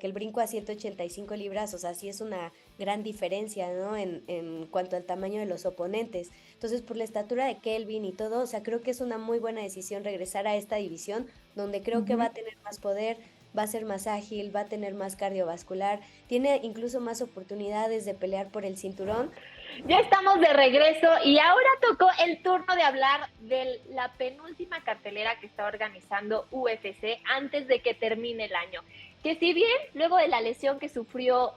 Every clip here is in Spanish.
porque el brinco a 185 libras, o sea, sí es una gran diferencia, ¿no? En cuanto al tamaño de los oponentes. Entonces, por la estatura de Kelvin y todo, o sea, creo que es una muy buena decisión regresar a esta división, donde creo que va Ujú. a tener más poder, va a ser más ágil, va a tener más cardiovascular, tiene incluso más oportunidades de pelear por el cinturón. Ya estamos de regreso y ahora tocó el turno de hablar de la penúltima cartelera que está organizando UFC antes de que termine el año. Que si bien luego de la lesión que sufrió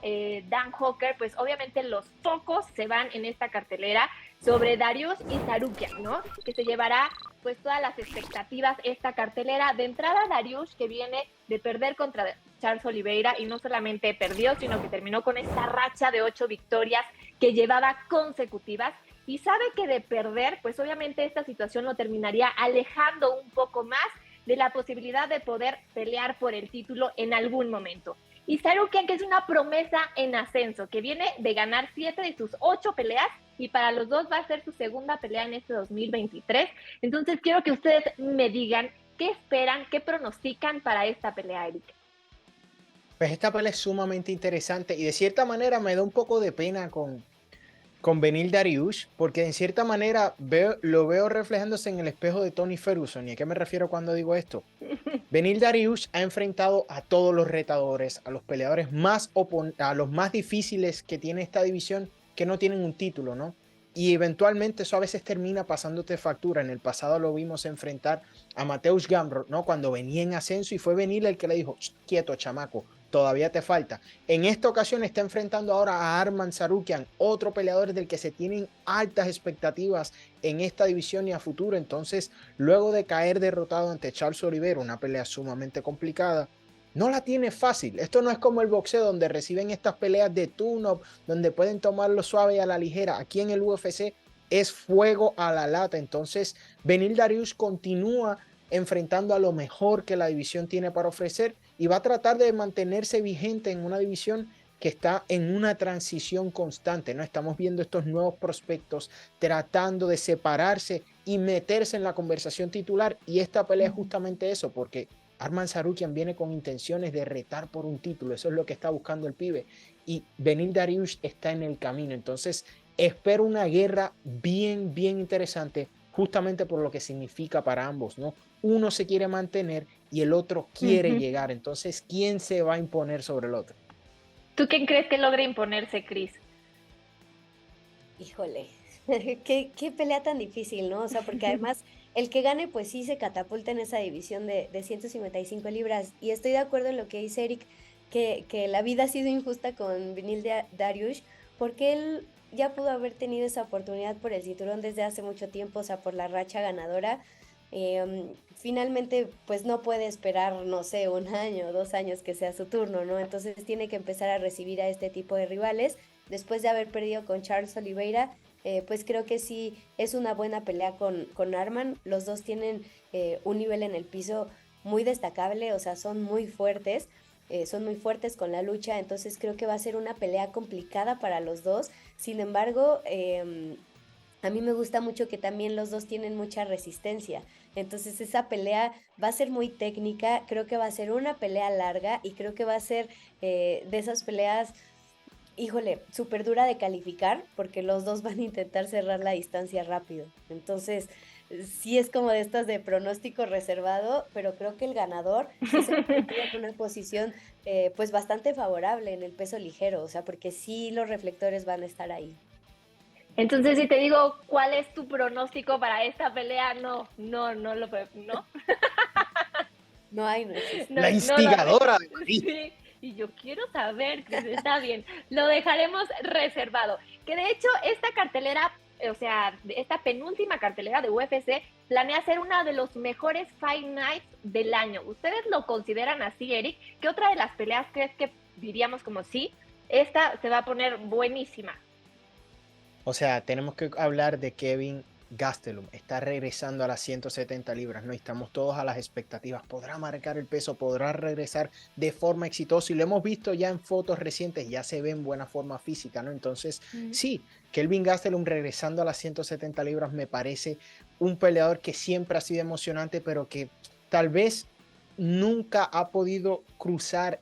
Dan Hooker, pues obviamente los focos se van en esta cartelera sobre Dariush y Tsarukyan, ¿no? Que se llevará pues todas las expectativas esta cartelera. De entrada Dariush, que viene de perder contra Charles Oliveira y no solamente perdió, sino que terminó con esta racha de 8 victorias que llevaba consecutivas y sabe que de perder, pues obviamente esta situación lo terminaría alejando un poco más de la posibilidad de poder pelear por el título en algún momento. Y Sarukian, que es una promesa en ascenso, que viene de ganar 7 de sus 8 peleas y para los dos va a ser su segunda pelea en este 2023. Entonces quiero que ustedes me digan qué esperan, qué pronostican para esta pelea, Eric. Pues esta pelea es sumamente interesante y de cierta manera me da un poco de pena con Beneil Dariush, porque en cierta manera lo veo reflejándose en el espejo de Tony Ferguson. ¿Y a qué me refiero cuando digo esto? Beneil Dariush ha enfrentado a todos los retadores, a los peleadores a los más difíciles que tiene esta división, que no tienen un título, ¿no? Y eventualmente eso a veces termina pasándote factura. En el pasado lo vimos enfrentar a Mateusz Gamrot, ¿no? Cuando venía en ascenso y fue Beneil el que le dijo, quieto, chamaco, todavía te falta. En esta ocasión está enfrentando ahora a Arman Tsarukyan, otro peleador del que se tienen altas expectativas en esta división y a futuro. Entonces, luego de caer derrotado ante Charles Oliveira, una pelea sumamente complicada, no la tiene fácil. Esto no es como el boxeo donde reciben estas peleas de tune-up, donde pueden tomarlo suave y a la ligera. Aquí en el UFC es fuego a la lata. Entonces, Beneil Dariush continúa enfrentando a lo mejor que la división tiene para ofrecer y va a tratar de mantenerse vigente en una división que está en una transición constante, ¿no? Estamos viendo estos nuevos prospectos tratando de separarse y meterse en la conversación titular, y esta pelea es justamente eso, porque Arman Tsarukyan viene con intenciones de retar por un título, eso es lo que está buscando el pibe, y Beneil Dariush está en el camino. Entonces espero una guerra bien interesante, justamente por lo que significa para ambos, ¿no? Uno se quiere mantener y el otro quiere llegar. Entonces, ¿quién se va a imponer sobre el otro? ¿Tú quién crees que logre imponerse, Chris? Híjole, qué pelea tan difícil, ¿no? O sea, porque además el que gane, pues sí se catapulta en esa división de 155 libras. Y estoy de acuerdo en lo que dice Eric, que la vida ha sido injusta con Vinil Dariush, porque él ya pudo haber tenido esa oportunidad por el cinturón desde hace mucho tiempo, o sea, por la racha ganadora. Finalmente, pues no puede esperar, no sé, un año, 2 años que sea su turno, ¿no? Entonces tiene que empezar a recibir a este tipo de rivales después de haber perdido con Charles Oliveira. Pues creo que sí es una buena pelea con Arman. Los dos tienen un nivel en el piso muy destacable, o sea, son muy fuertes con la lucha, entonces creo que va a ser una pelea complicada para los dos. Sin embargo, a mí me gusta mucho que también los dos tienen mucha resistencia. Entonces esa pelea va a ser muy técnica, creo que va a ser una pelea larga y creo que va a ser de esas peleas, híjole, súper dura de calificar porque los dos van a intentar cerrar la distancia rápido. Entonces, sí es como de estas de pronóstico reservado, pero creo que el ganador sí se va a sentir en una posición pues bastante favorable en el peso ligero, o sea, porque sí los reflectores van a estar ahí. Entonces, si te digo cuál es tu pronóstico para esta pelea, no. No existe. No, La no lo instigadora de Madrid. sí. Y yo quiero saber, Chris, está bien. Lo dejaremos reservado. Que de hecho, esta cartelera, o sea, esta penúltima cartelera de UFC, planea ser una de los mejores Fight Nights del año. ¿Ustedes lo consideran así, Eric? ¿Qué otra de las peleas crees que diríamos como sí? Esta se va a poner buenísima. O sea, tenemos que hablar de Kevin Gastelum. Está regresando a las 170 libras, ¿no? Y estamos todos a las expectativas. ¿Podrá marcar el peso? ¿Podrá regresar de forma exitosa? Y lo hemos visto ya en fotos recientes, ya se ve en buena forma física, ¿no? Entonces, sí, Kelvin Gastelum regresando a las 170 libras me parece un peleador que siempre ha sido emocionante, pero que tal vez nunca ha podido cruzar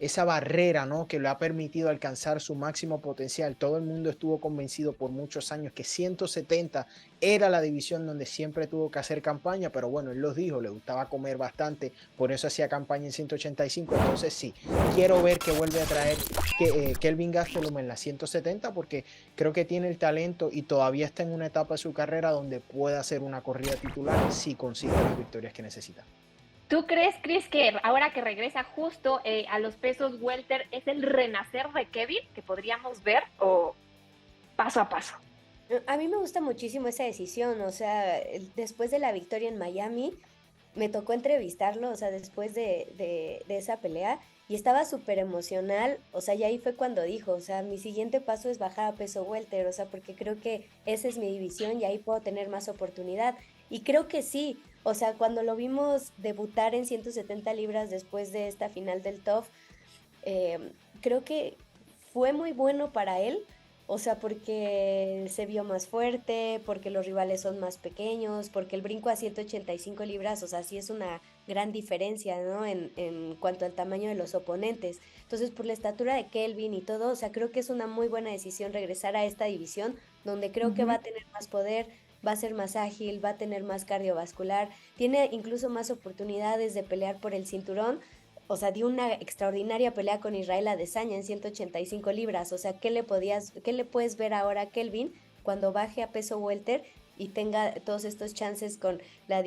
esa barrera, ¿no? Que le ha permitido alcanzar su máximo potencial. Todo el mundo estuvo convencido por muchos años que 170 era la división donde siempre tuvo que hacer campaña, pero bueno, él los dijo, le gustaba comer bastante, por eso hacía campaña en 185. Entonces sí, quiero ver que vuelve a traer Kelvin Gastelum en la 170, porque creo que tiene el talento y todavía está en una etapa de su carrera donde puede hacer una corrida titular si consigue las victorias que necesita. ¿Tú crees, Chris, que ahora que regresa justo a los pesos welter es el renacer de Kevin que podríamos ver o paso a paso? A mí me gusta muchísimo esa decisión, o sea, después de la victoria en Miami, me tocó entrevistarlo, o sea, después de esa pelea, y estaba súper emocional, o sea, y ahí fue cuando dijo, o sea, mi siguiente paso es bajar a peso welter, o sea, porque creo que esa es mi división y ahí puedo tener más oportunidad. Y creo que sí, o sea, cuando lo vimos debutar en 170 libras después de esta final del TUF, creo que fue muy bueno para él, o sea, porque se vio más fuerte, porque los rivales son más pequeños, porque el brinco a 185 libras, o sea, sí es una gran diferencia, ¿no? En cuanto al tamaño de los oponentes. Entonces, por la estatura de Kelvin y todo, o sea, creo que es una muy buena decisión regresar a esta división, donde creo que va a tener más poder, va a ser más ágil, va a tener más cardiovascular, tiene incluso más oportunidades de pelear por el cinturón. O sea, dio una extraordinaria pelea con Israel Adesanya en 185 libras. O sea, qué le puedes ver ahora a Kelvin cuando baje a peso welter y tenga todos estos chances con la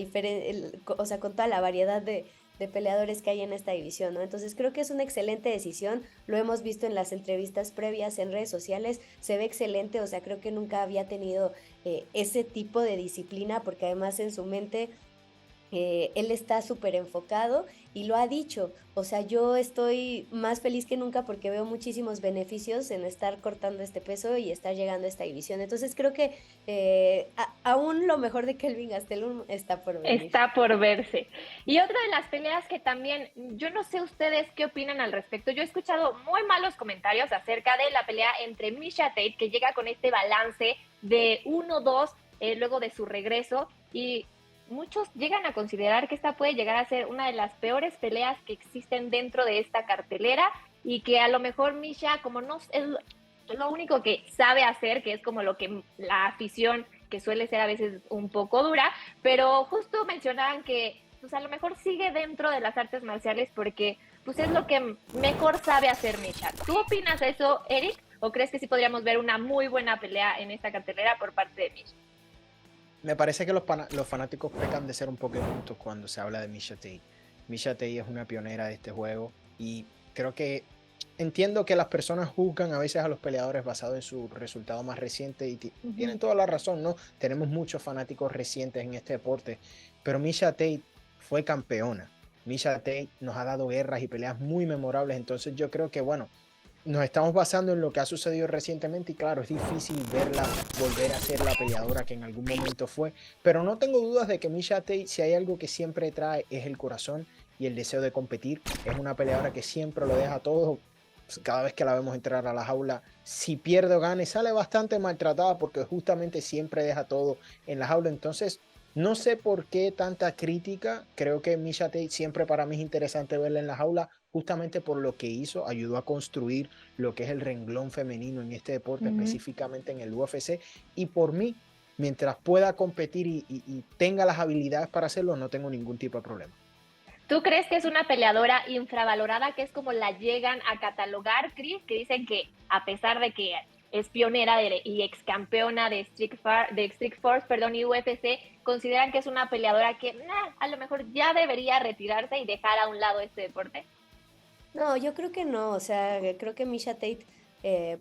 o sea, con toda la variedad de peleadores que hay en esta división, ¿no? Entonces creo que es una excelente decisión, lo hemos visto en las entrevistas previas en redes sociales, se ve excelente, o sea, creo que nunca había tenido ese tipo de disciplina, porque además en su mente él está súper enfocado y lo ha dicho, o sea, yo estoy más feliz que nunca porque veo muchísimos beneficios en estar cortando este peso y estar llegando a esta división. Entonces creo que aún lo mejor de Kelvin Gastelum está por venir. Está por verse. Y otra de las peleas que también, yo no sé ustedes qué opinan al respecto. Yo he escuchado muy malos comentarios acerca de la pelea entre Miesha Tate, que llega con este balance de 1-2 luego de su regreso, y muchos llegan a considerar que esta puede llegar a ser una de las peores peleas que existen dentro de esta cartelera, y que a lo mejor Miesha, como no es lo único que sabe hacer, que es como lo que la afición, que suele ser a veces un poco dura, pero justo mencionaban que pues a lo mejor sigue dentro de las artes marciales porque pues es lo que mejor sabe hacer Miesha. ¿Tú opinas eso, Eric? ¿O crees que sí podríamos ver una muy buena pelea en esta cartelera por parte de Miesha? Me parece que los fanáticos pecan de ser un poco injustos cuando se habla de Miesha Tate. Miesha Tate es una pionera de este juego y creo que entiendo que las personas juzgan a veces a los peleadores basados en su resultado más reciente y tienen toda la razón, ¿no? Tenemos muchos fanáticos recientes en este deporte, pero Miesha Tate fue campeona. Miesha Tate nos ha dado guerras y peleas muy memorables, entonces yo creo que, bueno, nos estamos basando en lo que ha sucedido recientemente y claro, es difícil verla volver a ser la peleadora que en algún momento fue, pero no tengo dudas de que Miesha Tate, si hay algo que siempre trae, es el corazón y el deseo de competir. Es una peleadora que siempre lo deja todo. Cada vez que la vemos entrar a la jaula, si pierde o gane, sale bastante maltratada porque justamente siempre deja todo en la jaula. Entonces, no sé por qué tanta crítica. Creo que Miesha Tate siempre para mí es interesante verla en la jaula, justamente por lo que hizo, ayudó a construir lo que es el renglón femenino en este deporte, específicamente en el UFC. Y por mí, mientras pueda competir y tenga las habilidades para hacerlo, no tengo ningún tipo de problema. ¿Tú crees que es una peleadora infravalorada, que es como la llegan a catalogar, Chris? Que dicen que a pesar de que es pionera y ex campeona de Street Force, y UFC, consideran que es una peleadora que a lo mejor ya debería retirarse y dejar a un lado este deporte. No, yo creo que no, o sea, creo que Miesha Tate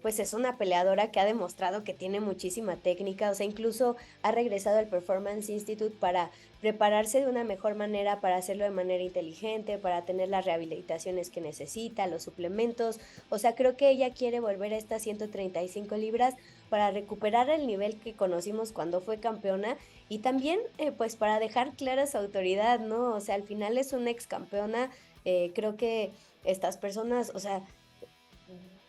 pues es una peleadora que ha demostrado que tiene muchísima técnica, o sea, incluso ha regresado al Performance Institute para prepararse de una mejor manera, para hacerlo de manera inteligente, para tener las rehabilitaciones que necesita, los suplementos, o sea, creo que ella quiere volver a estas 135 libras para recuperar el nivel que conocimos cuando fue campeona y también pues para dejar clara su autoridad, ¿no? O sea, al final es una ex campeona, creo que estas personas, o sea,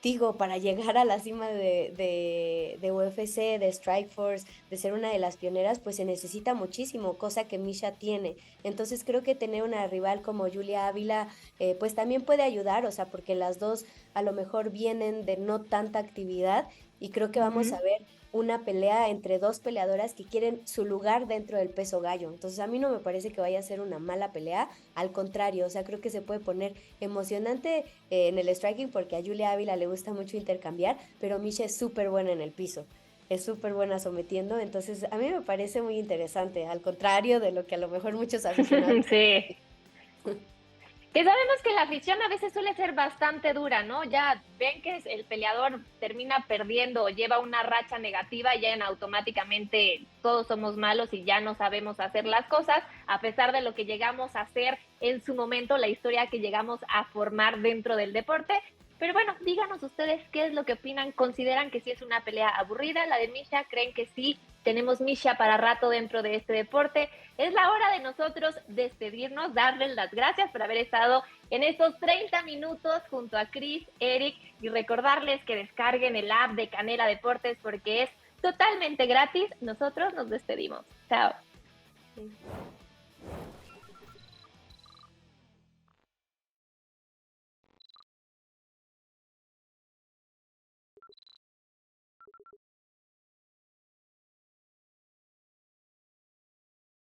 digo, para llegar a la cima de UFC, de Strikeforce, de ser una de las pioneras, pues se necesita muchísimo, cosa que Misha tiene. Entonces creo que tener una rival como Julia Ávila, pues también puede ayudar, o sea, porque las dos a lo mejor vienen de no tanta actividad y creo que vamos a ver una pelea entre dos peleadoras que quieren su lugar dentro del peso gallo. Entonces a mí no me parece que vaya a ser una mala pelea, al contrario, o sea, creo que se puede poner emocionante en el striking porque a Julia Ávila le gusta mucho intercambiar, pero Misha es súper buena en el piso. Es súper buena sometiendo, entonces a mí me parece muy interesante, al contrario de lo que a lo mejor muchos aficionados. Sí. Que sabemos que la afición a veces suele ser bastante dura, ¿no? Ya ven que el peleador termina perdiendo o lleva una racha negativa y ya automáticamente todos somos malos y ya no sabemos hacer las cosas, a pesar de lo que llegamos a hacer en su momento, la historia que llegamos a formar dentro del deporte. Pero bueno, díganos ustedes qué es lo que opinan. ¿Consideran que sí es una pelea aburrida la de Misha? ¿Creen que sí tenemos Misha para rato dentro de este deporte? Es la hora de nosotros despedirnos, darles las gracias por haber estado en estos 30 minutos junto a Chris, Eric, y recordarles que descarguen el app de Canela Deportes porque es totalmente gratis. Nosotros nos despedimos. Chao. Sí.